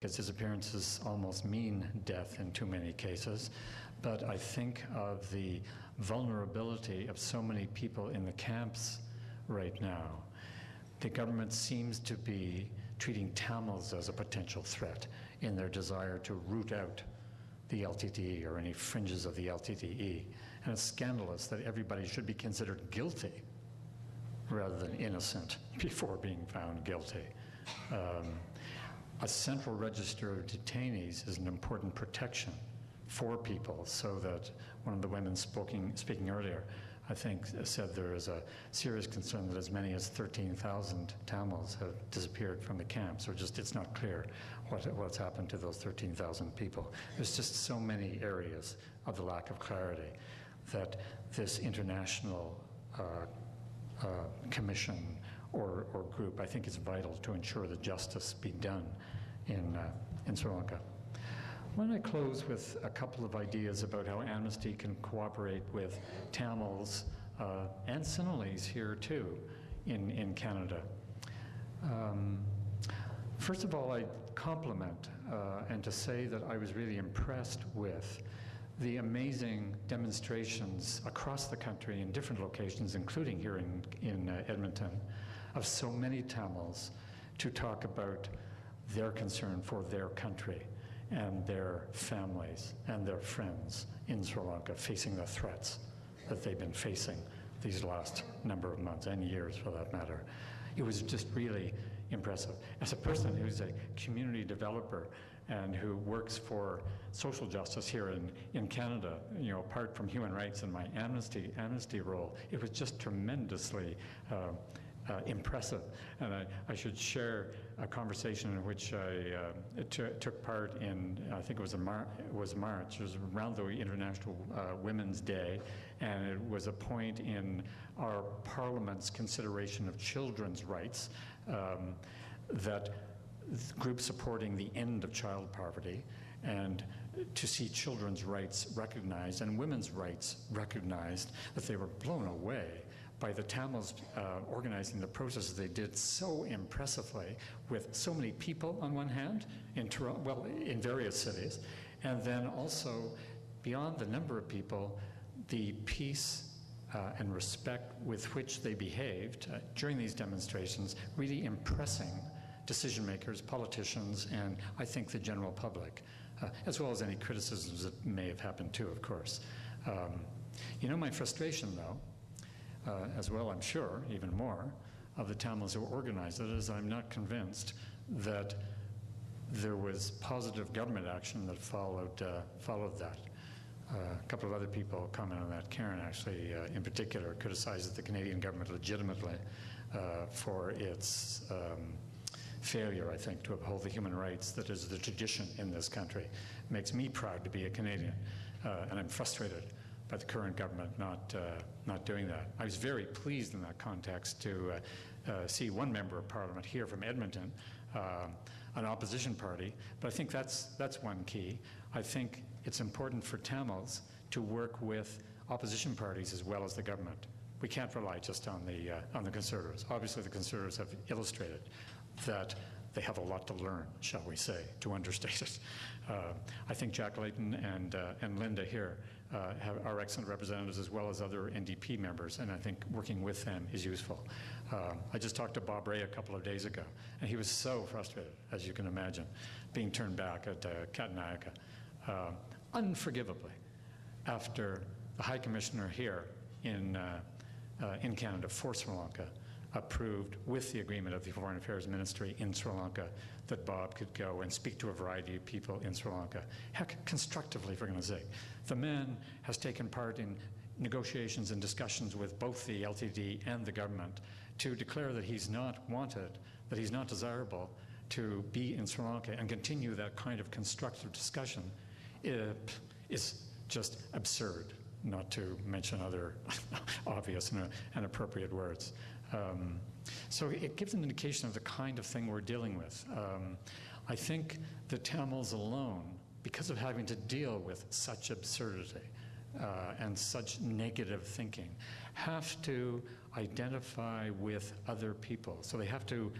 because disappearances almost mean death in too many cases. But I think of the vulnerability of so many people in the camps right now. The government seems to be treating Tamils as a potential threat in their desire to root out the LTTE or any fringes of the LTTE. And it's scandalous that everybody should be considered guilty rather than innocent before being found guilty. A central register of detainees is an important protection for people, so that one of the women speaking earlier, I think, said there is a serious concern that as many as 13,000 Tamils have disappeared from the camps, or just it's not clear what's happened to those 13,000 people. There's just so many areas of the lack of clarity that this international commission or group, I think, is vital to ensure that justice be done in Sri Lanka. Why don't I close with a couple of ideas about how Amnesty can cooperate with Tamils and Sinhalese here too in Canada. First of all, I compliment and to say that I was really impressed with the amazing demonstrations across the country in different locations, including here in Edmonton, of so many Tamils to talk about their concern for their country and their families and their friends in Sri Lanka facing the threats that they've been facing these last number of months and years for that matter. It was just really impressive. As a person who's a community developer and who works for social justice here in Canada, you know, apart from human rights and my Amnesty role, it was just tremendously impressive. And I should share a conversation in which I took part in, I think it was March. It was around the International Women's Day, and it was a point in our Parliament's consideration of children's rights that groups supporting the end of child poverty, and to see children's rights recognized and women's rights recognized, that they were blown away by the Tamils organizing the processes they did so impressively, with so many people on one hand, in Toronto, well, in various cities, and then also beyond the number of people, the peace and respect with which they behaved during these demonstrations, really impressing decision makers, politicians, and I think the general public, as well as any criticisms that may have happened too, of course. You know, my frustration though, as well, I'm sure, even more, of the Tamils who organized it, is I'm not convinced that there was positive government action that followed that. A couple of other people comment on that. Karen, actually, in particular, criticizes the Canadian government legitimately for its failure, I think, to uphold the human rights that is the tradition in this country. It makes me proud to be a Canadian, and I'm frustrated by the current government not doing that. I was very pleased in that context to see one member of Parliament here from Edmonton, an opposition party, but I think that's one key. I think it's important for Tamils to work with opposition parties as well as the government. We can't rely just on the Conservatives. Obviously, the Conservatives have illustrated that they have a lot to learn, shall we say, to understate it. I think Jack Layton and Linda here are excellent representatives, as well as other NDP members, and I think working with them is useful. I just talked to Bob Ray a couple of days ago, and he was so frustrated, as you can imagine, being turned back at Katunayake, unforgivably, after the High Commissioner here in Canada for Sri Lanka approved, with the agreement of the Foreign Affairs Ministry in Sri Lanka, that Bob could go and speak to a variety of people in Sri Lanka. Heck, constructively, for goodness sake. The man has taken part in negotiations and discussions with both the LTD and the government to declare that he's not wanted, that he's not desirable to be in Sri Lanka, and continue that kind of constructive discussion is just absurd, not to mention other obvious and appropriate words. So it gives an indication of the kind of thing we're dealing with. I think the Tamils alone, because of having to deal with such absurdity and such negative thinking, have to identify with other people. So they have to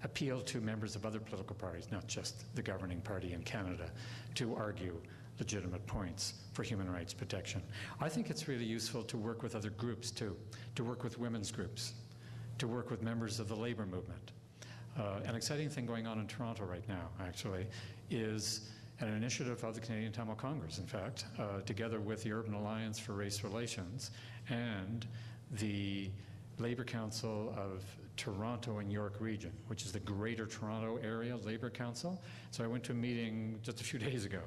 appeal to members of other political parties, not just the governing party in Canada, to argue legitimate points for human rights protection. I think it's really useful to work with other groups too, to work with women's groups, to work with members of the labor movement. An exciting thing going on in Toronto right now, actually, is an initiative of the Canadian Tamil Congress, in fact, together with the Urban Alliance for Race Relations and the Labour Council of Toronto and York Region, which is the Greater Toronto Area Labour Council. So I went to a meeting just a few days ago.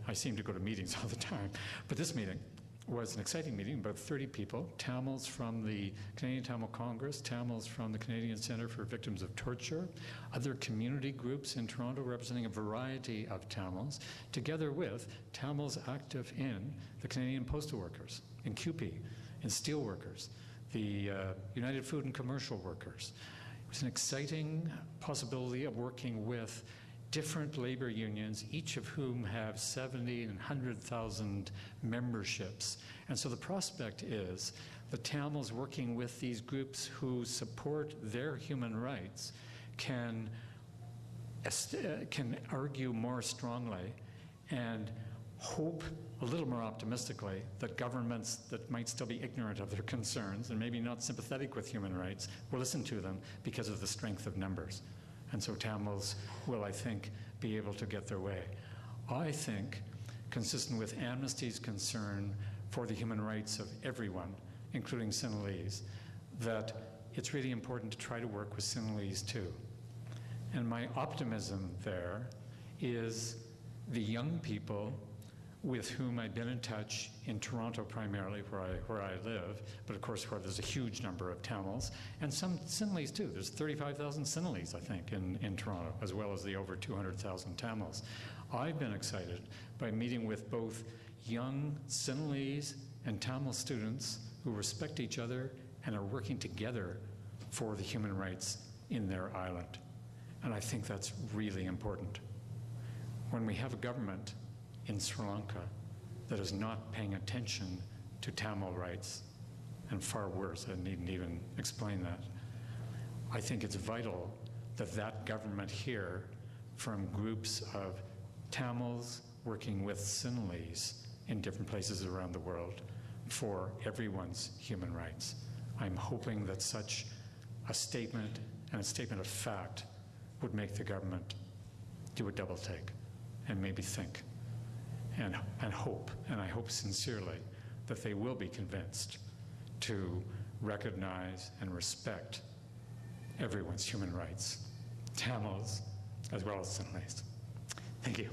I seem to go to meetings all the time, but this meeting was an exciting meeting, about 30 people, Tamils from the Canadian Tamil Congress, Tamils from the Canadian Centre for Victims of Torture, other community groups in Toronto representing a variety of Tamils, together with Tamils active in the Canadian Postal Workers, in CUPE, in steel workers, the United Food and Commercial Workers. It was an exciting possibility of working with different labor unions, each of whom have 70 and 100,000 memberships. And so the prospect is the Tamils working with these groups who support their human rights can argue more strongly and hope a little more optimistically that governments that might still be ignorant of their concerns and maybe not sympathetic with human rights will listen to them because of the strength of numbers. And so Tamils will, I think, be able to get their way. I think, consistent with Amnesty's concern for the human rights of everyone, including Sinhalese, that it's really important to try to work with Sinhalese too. And my optimism there is the young people with whom I've been in touch in Toronto primarily, where I live, but of course where there's a huge number of Tamils, and some Sinhalese too. There's 35,000 Sinhalese, I think, in Toronto, as well as the over 200,000 Tamils. I've been excited by meeting with both young Sinhalese and Tamil students who respect each other and are working together for the human rights in their island. And I think that's really important. When we have a government in Sri Lanka that is not paying attention to Tamil rights, and far worse, I needn't even explain that. I think it's vital that that government here, from groups of Tamils working with Sinhalese in different places around the world for everyone's human rights. I'm hoping that such a statement and a statement of fact would make the government do a double take and maybe think and hope, and I hope sincerely that they will be convinced to recognize and respect everyone's human rights, Tamils as well as Sinhalese. Thank you.